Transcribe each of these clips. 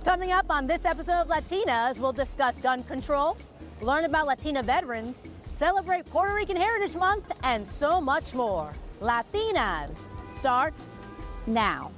Coming up on this episode of Latinas, we'll discuss gun control, learn about Latina veterans, celebrate Puerto Rican Heritage Month, and so much more. Latinas starts now.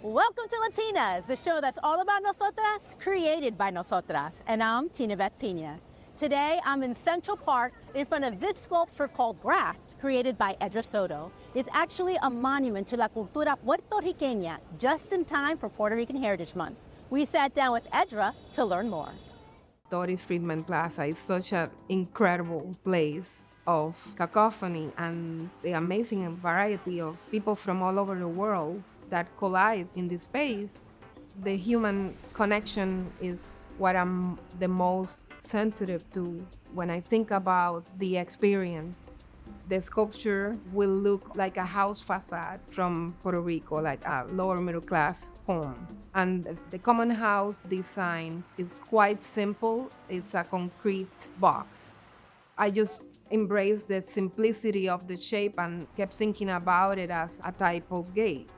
Welcome to Latinas, the show that's all about nosotras, created by nosotras. And I'm Tinabeth Pina. Today, I'm in Central Park in front of this sculpture called Graft, created by Edra Soto. It's actually a monument to la cultura puertorriqueña, just in time for Puerto Rican Heritage Month. We sat down with Edra to learn more. Doris Friedman Plaza is such an incredible place of cacophony and the amazing variety of people from all over the world that collides in this space. The human connection is what I'm the most sensitive to when I think about the experience. The sculpture will look like a house facade from Puerto Rico, like a lower middle class home. And the common house design is quite simple. It's a concrete box. I just embraced the simplicity of the shape and kept thinking about it as a type of gate.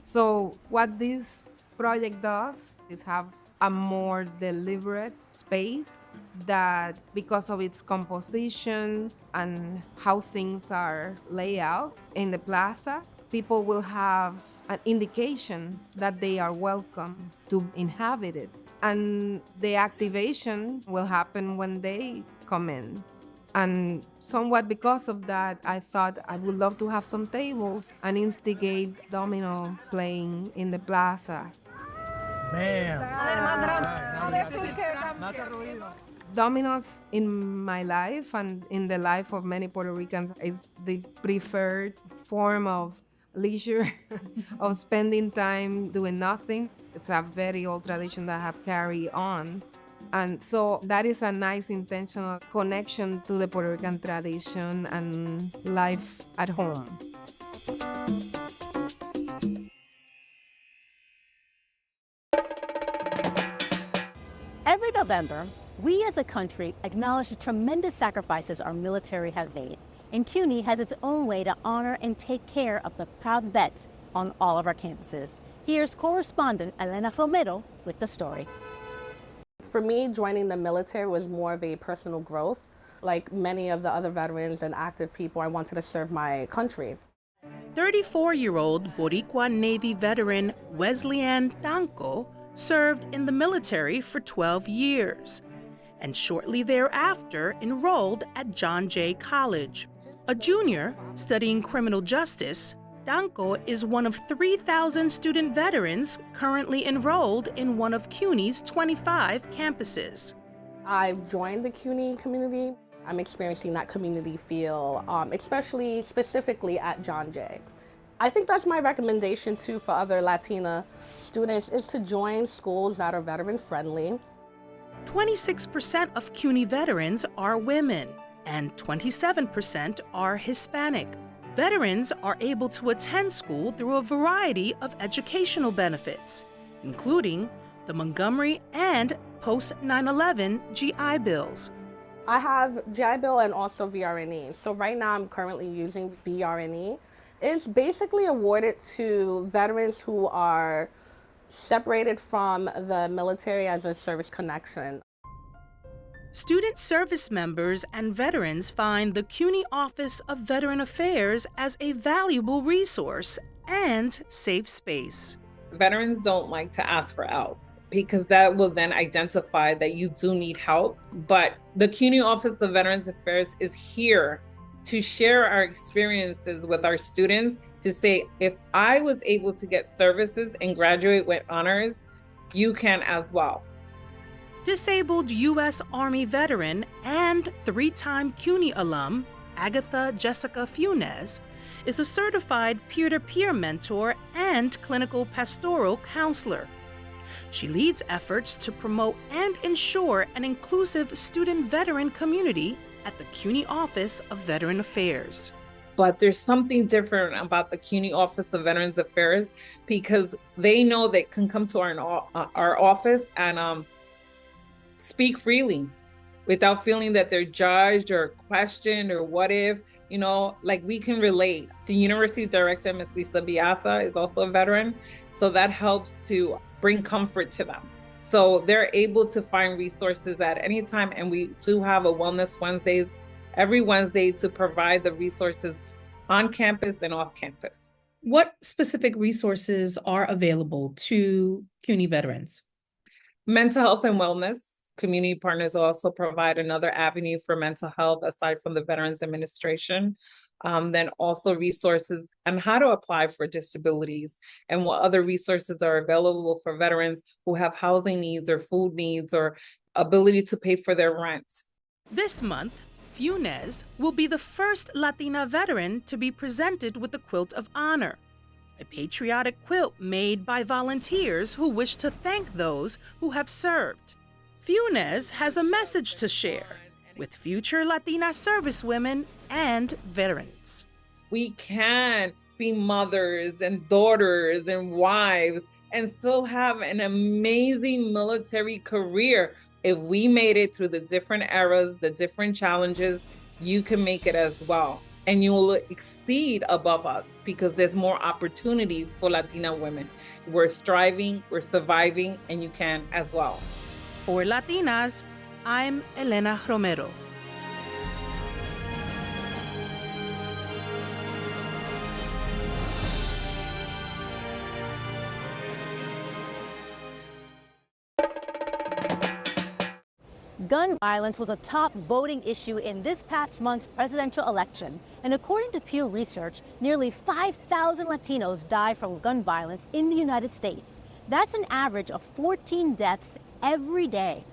So what this project does is have a more deliberate space that, because of its composition and how things are laid out in the plaza, people will have an indication that they are welcome to inhabit it. And the activation will happen when they come in. And somewhat because of that, I thought I would love to have some tables and instigate domino playing in the plaza. Dominoes in my life and in the life of many Puerto Ricans is the preferred form of leisure, of spending time doing nothing. It's a very old tradition that I have carried on. And so that is a nice intentional connection to the Puerto Rican tradition and life at home. Every November, we as a country acknowledge the tremendous sacrifices our military have made. And CUNY has its own way to honor and take care of the proud vets on all of our campuses. Here's correspondent Elena Romero with the story. For me, joining the military was more of a personal growth. Like many of the other veterans and active people, I wanted to serve my country. 34-year-old Boricua Navy veteran Wesley Ann Tanco served in the military for 12 years and shortly thereafter enrolled at John Jay College. A junior studying criminal justice, Tanco is one of 3,000 student veterans currently enrolled in one of CUNY's 25 campuses. I've joined the CUNY community. I'm experiencing that community feel, especially specifically at John Jay. I think that's my recommendation too for other Latina students is to join schools that are veteran friendly. 26% of CUNY veterans are women and 27% are Hispanic. Veterans are able to attend school through a variety of educational benefits, including the Montgomery and post-9/11 GI Bills. I have GI Bill and also VRNE. So right now I'm currently using VRNE. It's basically awarded to veterans who are separated from the military as a service connection. Student service members and veterans find the CUNY Office of Veteran Affairs as a valuable resource and safe space. Veterans don't like to ask for help because that will then identify that you do need help. But the CUNY Office of Veterans Affairs is here to share our experiences with our students, to say, if I was able to get services and graduate with honors, you can as well. Disabled U.S. Army veteran and three-time CUNY alum, Agatha Jessica Funes, is a certified peer-to-peer mentor and clinical pastoral counselor. She leads efforts to promote and ensure an inclusive student veteran community at the CUNY Office of Veteran Affairs. But there's something different about the CUNY Office of Veterans Affairs because they know they can come to our office and speak freely without feeling that they're judged or questioned or what if, like we can relate. The university director, Ms. Lisa Biatha, is also a veteran. So that helps to bring comfort to them. So they're able to find resources at any time. And we do have a Wellness Wednesdays every Wednesday to provide the resources on campus and off campus. What specific resources are available to CUNY veterans? Mental health and wellness. Community partners also provide another avenue for mental health aside from the Veterans Administration. Then also resources on how to apply for disabilities and what other resources are available for veterans who have housing needs or food needs or ability to pay for their rent. This month, Funes will be the first Latina veteran to be presented with the Quilt of Honor, a patriotic quilt made by volunteers who wish to thank those who have served. Funes has a message to share with future Latina servicewomen and veterans. We can be mothers and daughters and wives and still have an amazing military career. If we made it through the different eras, the different challenges, you can make it as well. And you will exceed above us because there's more opportunities for Latina women. We're striving, we're surviving, and you can as well. For Latinas, I'm Elena Romero. Gun violence was a top voting issue in this past month's presidential election. And according to Pew Research, nearly 5,000 Latinos die from gun violence in the United States. That's an average of 14 deaths every day.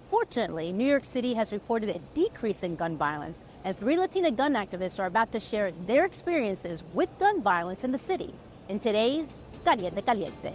Fortunately, New York City has reported a decrease in gun violence, and 3 Latina gun activists are about to share their experiences with gun violence in the city in today's Caliente Caliente.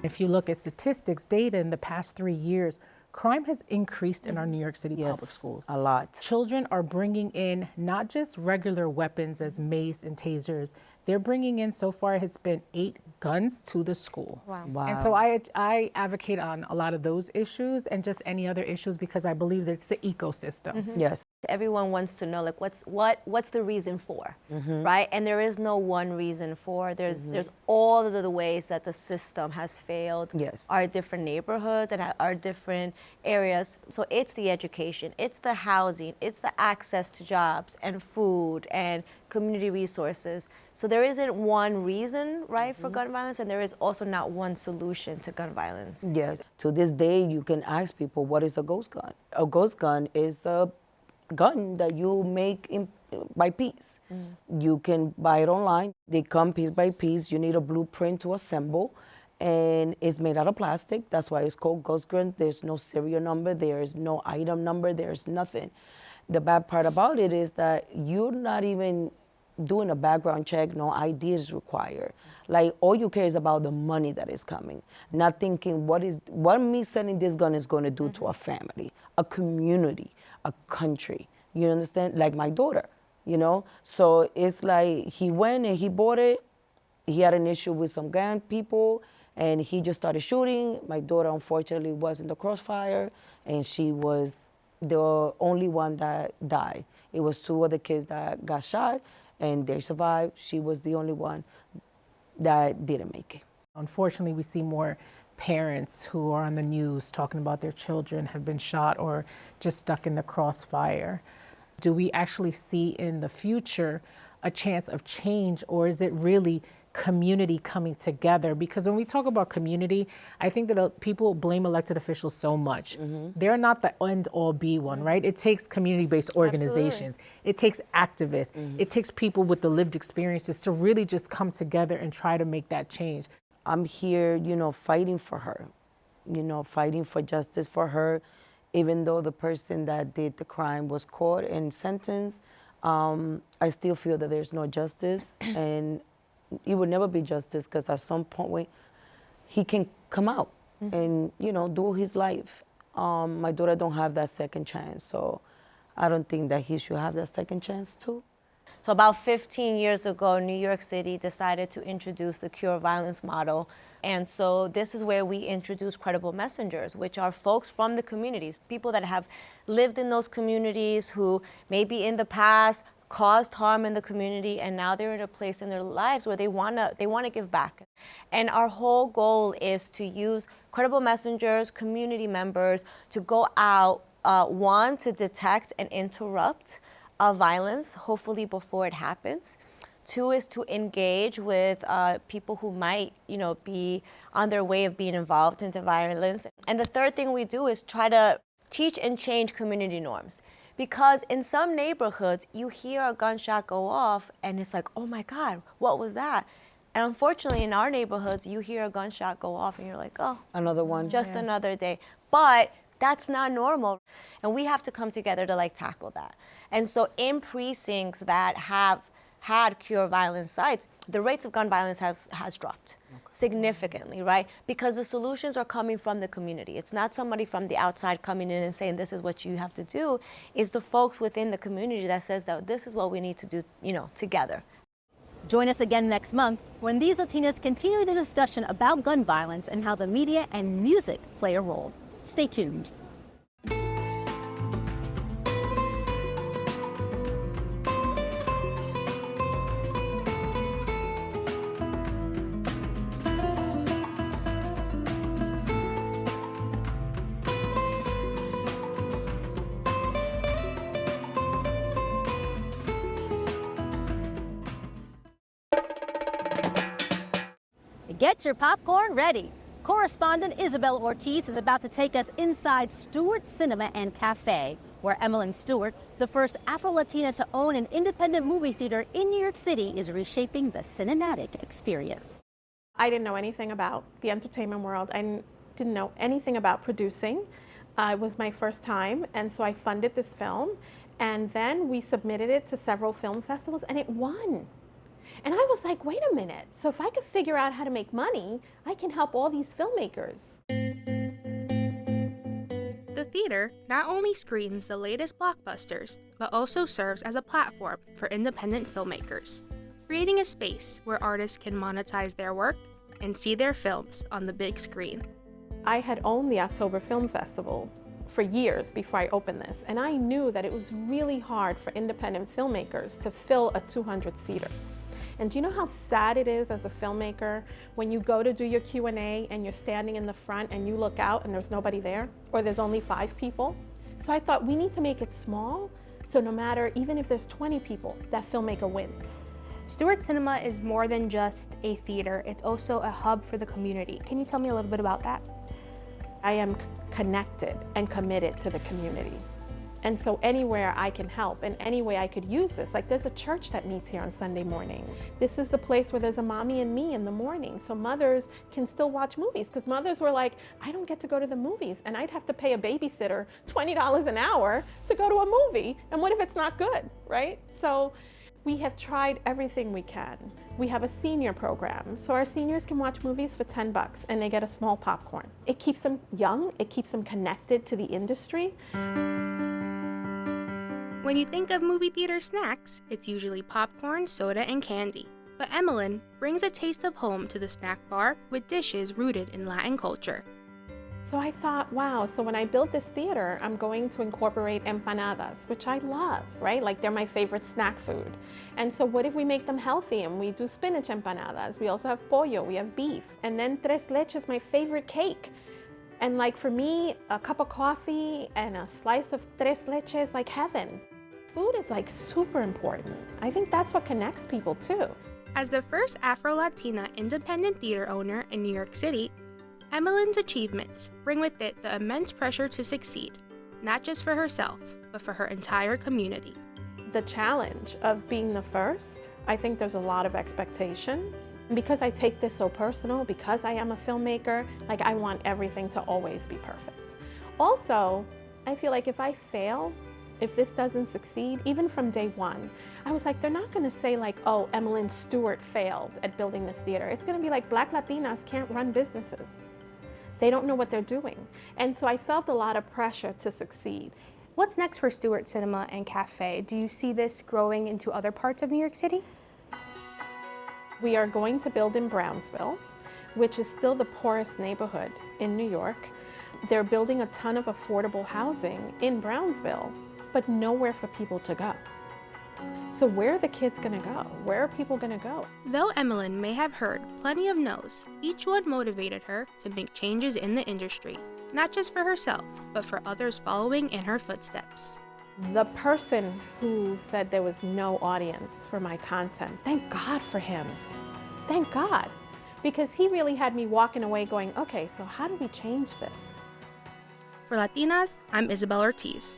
If you look at statistics, data in the past 3 years, crime has increased in our New York City public schools. A lot. Children are bringing in not just regular weapons as mace and tasers, they're bringing in, so far has been 8 guns to the school. Wow. And so I advocate on a lot of those issues and just any other issues because I believe that it's the ecosystem. Yes. Everyone wants to know, like, what's the reason for, right? And there is no one reason for. There's all of the ways that the system has failed. Yes. Our different neighborhoods and our different areas. So it's the education, it's the housing, it's the access to jobs and food and community resources. So there isn't one reason, right, for gun violence, and there is also not one solution to gun violence. Yes. To this day, you can ask people, what is a ghost gun? A ghost gun is a gun that you make by piece. You can buy it online. They come piece by piece. You need a blueprint to assemble, and it's made out of plastic. That's why it's called ghost guns. There's no serial number. There's no item number. There's nothing. The bad part about it is that you're not even doing a background check. No ID is required. Like, all you care is about the money that is coming, not thinking what me selling this gun is going to do to a family, a community, a country. You understand? Like my daughter, So it's like he went and he bought it. He had an issue with some gang people, and he just started shooting. My daughter, unfortunately, was in the crossfire, and she was the only one that died. It was 2 other kids that got shot, and they survived. She was the only one that didn't make it. Unfortunately, we see more parents who are on the news talking about their children have been shot or just stuck in the crossfire. Do we actually see in the future a chance of change, or is it really community coming together? Because when we talk about community, I think that people blame elected officials so much. They're not the end all be one, right? It takes community-based organizations. It takes activists. It takes people with the lived experiences to really just come together and try to make that change. I'm here, fighting for her, fighting for justice for her, even though the person that did the crime was caught and sentenced. I still feel that there's no justice, and it would never be justice because at some point he can come out and, do his life. My daughter don't have that second chance, so I don't think that he should have that second chance too. So about 15 years ago, New York City decided to introduce the Cure Violence model. And so this is where we introduce credible messengers, which are folks from the communities, people that have lived in those communities who maybe in the past caused harm in the community, and now they're in a place in their lives where they wanna give back. And our whole goal is to use credible messengers, community members, to go out, one, to detect and interrupt violence, hopefully before it happens. Two is to engage with people who might, be on their way of being involved into violence. And the third thing we do is try to teach and change community norms. Because in some neighborhoods, you hear a gunshot go off and it's like, oh my God, what was that? And unfortunately, in our neighborhoods, you hear a gunshot go off and you're like, oh, Another one. just another day. But that's not normal. And we have to come together to tackle that. And so in precincts that have had Cure Violence sites, the rates of gun violence has dropped significantly, right? Because the solutions are coming from the community. It's not somebody from the outside coming in and saying, this is what you have to do. It's the folks within the community that says that this is what we need to do, together. Join us again next month when these Latinas continue the discussion about gun violence and how the media and music play a role. Stay tuned. Get your popcorn ready. Correspondent Isabel Ortiz is about to take us inside Stewart Cinema and Cafe, where Emmeline Stewart, the first Afro-Latina to own an independent movie theater in New York City, is reshaping the cinematic experience. I didn't know anything about the entertainment world. I didn't know anything about producing. It was my first time, and so I funded this film, and then we submitted it to several film festivals, and it won. And I was like, wait a minute, so if I could figure out how to make money, I can help all these filmmakers. The theater not only screens the latest blockbusters, but also serves as a platform for independent filmmakers, creating a space where artists can monetize their work and see their films on the big screen. I had owned the October Film Festival for years before I opened this, and I knew that it was really hard for independent filmmakers to fill a 200-seater. And do you know how sad it is as a filmmaker when you go to do your Q&A and you're standing in the front and you look out and there's nobody there, or there's only 5 people? So I thought we need to make it small, so no matter, even if there's 20 people, that filmmaker wins. Stewart Cinema is more than just a theater, it's also a hub for the community. Can you tell me a little bit about that? I am connected and committed to the community. And so anywhere I can help, in any way I could use this, like there's a church that meets here on Sunday morning. This is the place where there's a mommy and me in the morning, so mothers can still watch movies, because mothers were like, I don't get to go to the movies, and I'd have to pay a babysitter $20 an hour to go to a movie, and what if it's not good, right? So we have tried everything we can. We have a senior program, so our seniors can watch movies for $10 and they get a small popcorn. It keeps them young, it keeps them connected to the industry. When you think of movie theater snacks, it's usually popcorn, soda, and candy. But Emmeline brings a taste of home to the snack bar with dishes rooted in Latin culture. So I thought, wow, so when I build this theater, I'm going to incorporate empanadas, which I love, right? Like they're my favorite snack food. And so what if we make them healthy and we do spinach empanadas? We also have pollo, we have beef. And then tres leches, my favorite cake. And like for me, a cup of coffee and a slice of tres leches is like heaven. Food is like super important. I think that's what connects people too. As the first Afro-Latina independent theater owner in New York City, Emmeline's achievements bring with it the immense pressure to succeed, not just for herself, but for her entire community. The challenge of being the first, I think there's a lot of expectation. And because I take this so personal, because I am a filmmaker, like I want everything to always be perfect. Also, I feel like if I fail, if this doesn't succeed, even from day one, I was like, they're not gonna say like, oh, Emmeline Stewart failed at building this theater. It's gonna be like, Black Latinas can't run businesses. They don't know what they're doing. And so I felt a lot of pressure to succeed. What's next for Stewart Cinema and Cafe? Do you see this growing into other parts of New York City? We are going to build in Brownsville, which is still the poorest neighborhood in New York. They're building a ton of affordable housing in Brownsville, but nowhere for people to go. So where are the kids gonna go? Where are people gonna go? Though Emmeline may have heard plenty of no's, each one motivated her to make changes in the industry, not just for herself, but for others following in her footsteps. The person who said there was no audience for my content, thank God for him. Thank God. Because he really had me walking away going, okay, so how do we change this? For Latinas, I'm Isabel Ortiz.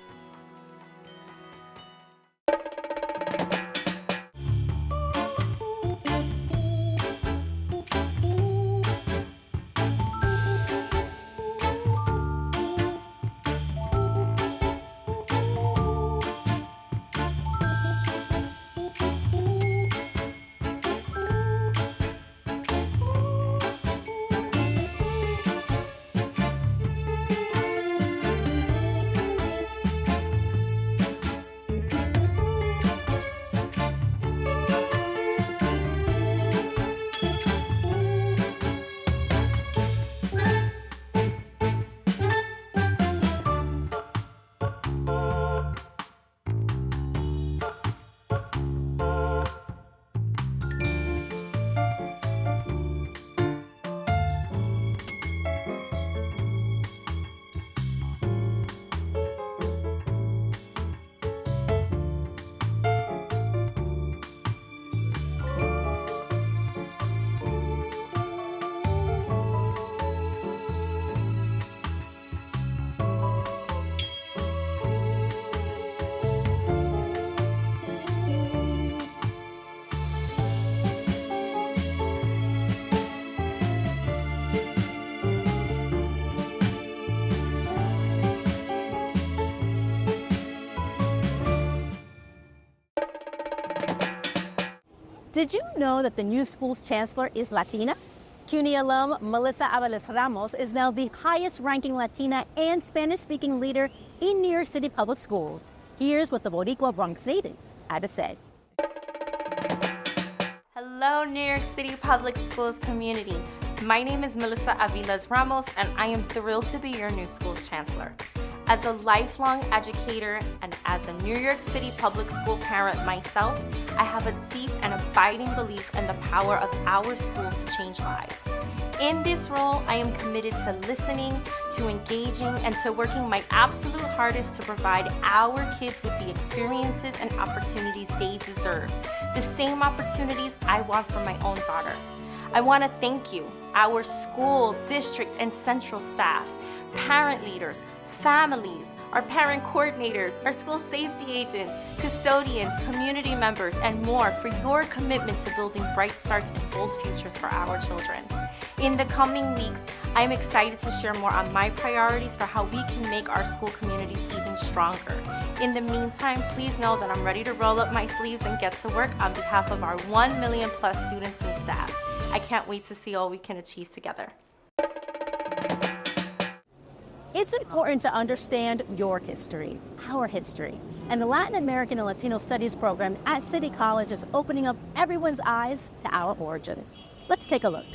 Did you know that the new school's chancellor is Latina? CUNY alum Melissa Aviles Ramos is now the highest ranking Latina and Spanish-speaking leader in New York City public schools. Here's what the Boricua Bronx native had to say. Hello, New York City Public Schools community. My name is Melissa Aviles Ramos, and I am thrilled to be your new school's chancellor. As a lifelong educator and as a New York City public school parent myself, I have a deep and abiding belief in the power of our schools to change lives. In this role, I am committed to listening, to engaging, and to working my absolute hardest to provide our kids with the experiences and opportunities they deserve, the same opportunities I want for my own daughter. I want to thank you, our school, district, and central staff, parent leaders, families, our parent coordinators, our school safety agents, custodians, community members, and more for your commitment to building bright starts and bold futures for our children. In the coming weeks, I am excited to share more on my priorities for how we can make our school communities even stronger. In the meantime, please know that I'm ready to roll up my sleeves and get to work on behalf of our 1 million plus students and staff. I can't wait to see all we can achieve together. It's important to understand your history, our history. And the Latin American and Latino Studies program at City College is opening up everyone's eyes to our origins. Let's take a look.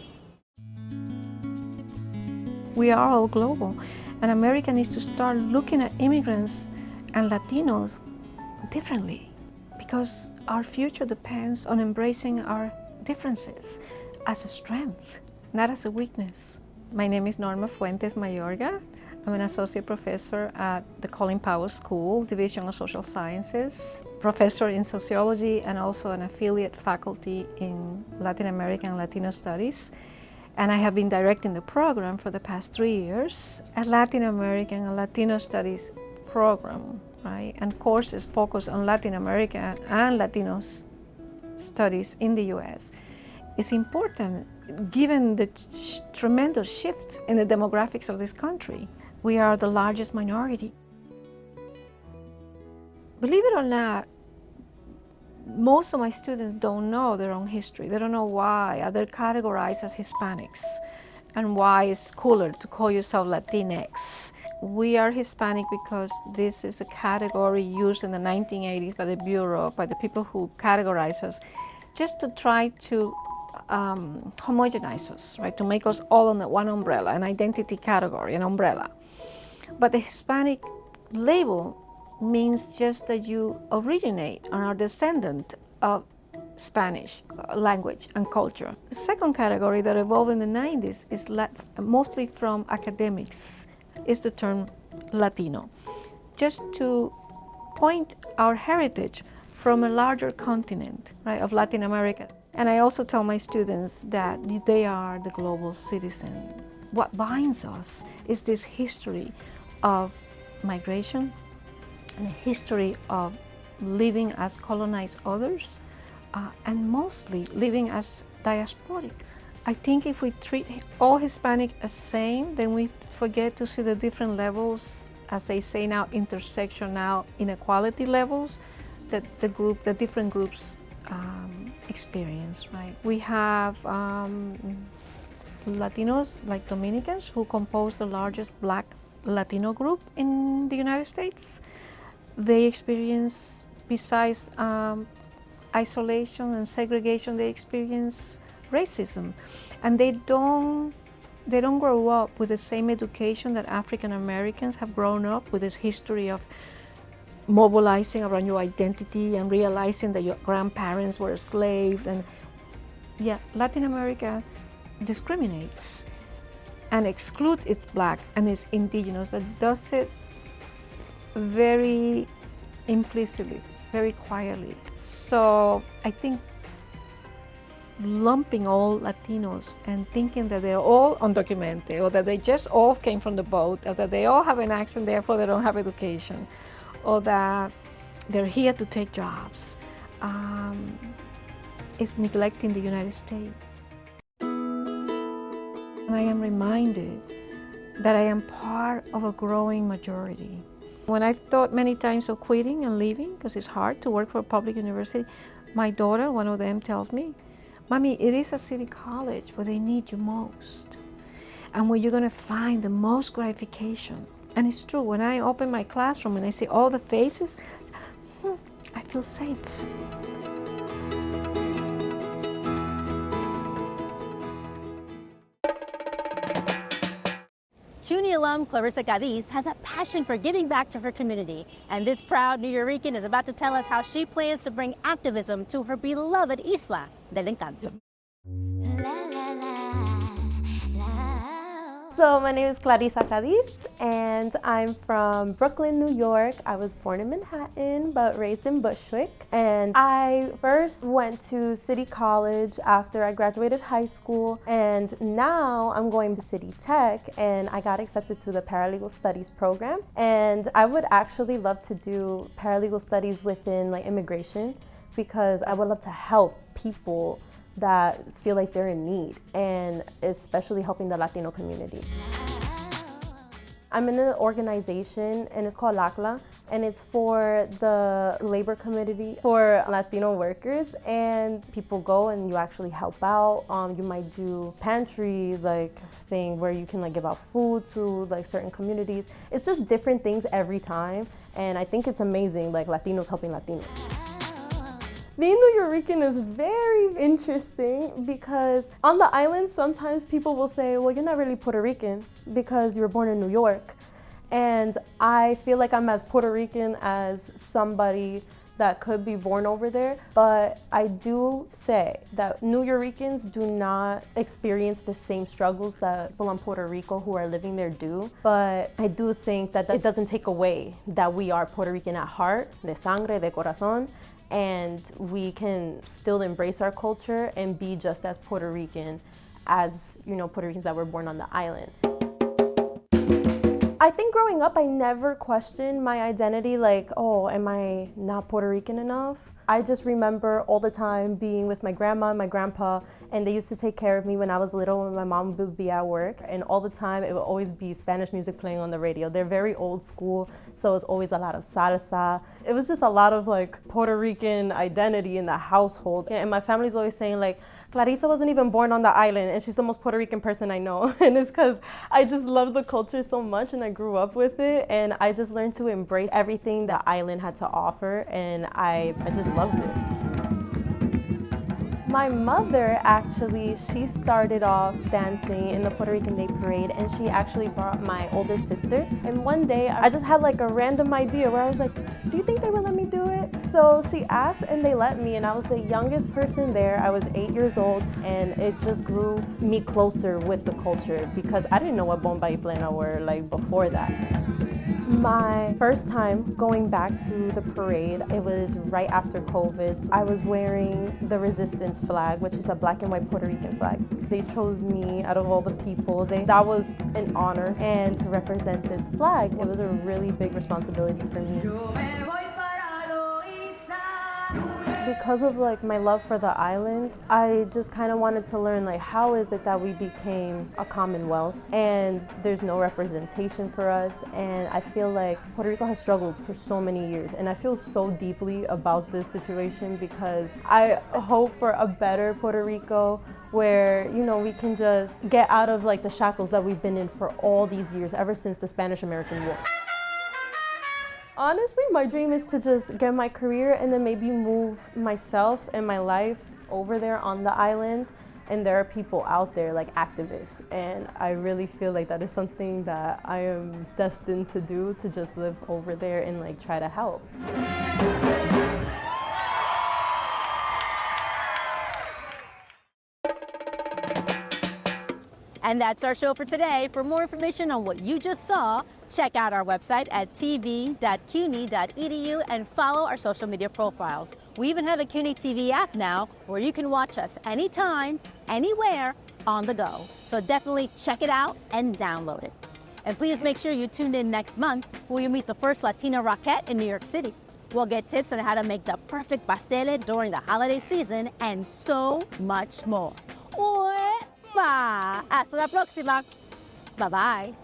We are all global, and America needs to start looking at immigrants and Latinos differently, because our future depends on embracing our differences as a strength, not as a weakness. My name is Norma Fuentes Mayorga. I'm an associate professor at the Colin Powell School, Division of Social Sciences, professor in sociology, and also an affiliate faculty in Latin American and Latino Studies. And I have been directing the program for the past 3 years, a Latin American and Latino Studies program, right? And courses focused on Latin America and Latino studies in the US. It's important given the tremendous shifts in the demographics of this country. We are the largest minority. Believe it or not, most of my students don't know their own history. They don't know why they're categorized as Hispanics and why it's cooler to call yourself Latinx. we are Hispanic because this is a category used in the 1980s by the Bureau, by the people who categorize us, just to try to homogenize us, right? To make us all under one umbrella, an identity category, an umbrella. But the Hispanic label means just that you originate and are descendant of Spanish language and culture. The second category that evolved in the 90s is mostly from academics, is the term Latino, just to point our heritage from a larger continent, right, of Latin America. And I also tell my students that they are the global citizen. What binds us is this history of migration and a history of living as colonized others, and mostly living as diasporic. I think if we treat all Hispanic as same, then we forget to see the different levels, as they say now, intersectional inequality levels that the different groups experience, right? We have Latinos, like Dominicans, who compose the largest Black Latino group in the United States. They experience, besides isolation and segregation, they experience racism, and they don't grow up with the same education that African Americans have grown up with, this history of mobilizing around your identity and realizing that your grandparents were enslaved. And yeah, Latin America discriminates and excludes its Black and its indigenous, but does it very implicitly, very quietly. So I think lumping all Latinos and thinking that they're all undocumented, or that they just all came from the boat, or that they all have an accent, therefore they don't have education, or that they're here to take jobs, is neglecting the United States. And I am reminded that I am part of a growing majority. When I've thought many times of quitting and leaving, because it's hard to work for a public university, my daughter, one of them, tells me, "Mommy, it is a city college where they need you most, and where you're going to find the most gratification." And it's true. When I open my classroom and I see all the faces, I feel safe. CUNY alum Clarissa Cadiz has a passion for giving back to her community, and this proud New Yorican is about to tell us how she plans to bring activism to her beloved Isla del Encanto. So my name is Clarissa Cadiz, and I'm from Brooklyn, New York. I was born in Manhattan, but raised in Bushwick. And I first went to City College after I graduated high school, and now I'm going to City Tech, and I got accepted to the Paralegal Studies program. And I would actually love to do paralegal studies within like immigration, because I would love to help people that feel like they're in need, and especially helping the Latino community. I'm in an organization, and it's called LACLA, and it's for the labor community for Latino workers. And people go and you actually help out. You might do pantry like thing where you can like give out food to like certain communities. It's just different things every time, and I think it's amazing, like Latinos helping Latinos. Being New Yorican is very interesting, because on the island sometimes people will say, well, you're not really Puerto Rican because you were born in New York. And I feel like I'm as Puerto Rican as somebody that could be born over there. But I do say that New Yoricans do not experience the same struggles that people in Puerto Rico who are living there do. But I do think that it doesn't take away that we are Puerto Rican at heart, de sangre, de corazón. And we can still embrace our culture and be just as Puerto Rican as, you know, Puerto Ricans that were born on the island. I think growing up, I never questioned my identity, like, oh, am I not Puerto Rican enough? I just remember all the time being with my grandma and my grandpa, and they used to take care of me when I was little, when my mom would be at work, and all the time it would always be Spanish music playing on the radio. They're very old school, so it's always a lot of salsa. It was just a lot of like Puerto Rican identity in the household. And my family's always saying like, Clarissa wasn't even born on the island, and she's the most Puerto Rican person I know. And it's because I just love the culture so much, and I grew up with it, and I just learned to embrace everything the island had to offer, and I just loved it. My mother, actually, she started off dancing in the Puerto Rican Day Parade, and she actually brought my older sister. And one day, I just had like a random idea where I was like, do you think they would let me do it? So she asked, and they let me, and I was the youngest person there. I was 8 years old, and it just grew me closer with the culture because I didn't know what bomba y plena were like before that. My first time going back to the parade, it was right after COVID. So I was wearing the Resistance flag, which is a black and white Puerto Rican flag. They chose me out of all the people. That was an honor, and to represent this flag, it was a really big responsibility for me. Because of like my love for the island, I just kind of wanted to learn like how is it that we became a commonwealth and there's no representation for us, and I feel like Puerto Rico has struggled for so many years, and I feel so deeply about this situation because I hope for a better Puerto Rico where, you know, we can just get out of like the shackles that we've been in for all these years ever since the Spanish-American War. Honestly, my dream is to just get my career and then maybe move myself and my life over there on the island. And there are people out there like activists. And I really feel like that is something that I am destined to do, to just live over there and like try to help. And that's our show for today. For more information on what you just saw, check out our website at tv.cuny.edu and follow our social media profiles. We even have a CUNY TV app now where you can watch us anytime, anywhere, on the go. So definitely check it out and download it. And please make sure you tune in next month where you meet the first Latina Rockette in New York City. We'll get tips on how to make the perfect pastel during the holiday season and so much more. Hasta la próxima. Bye-bye.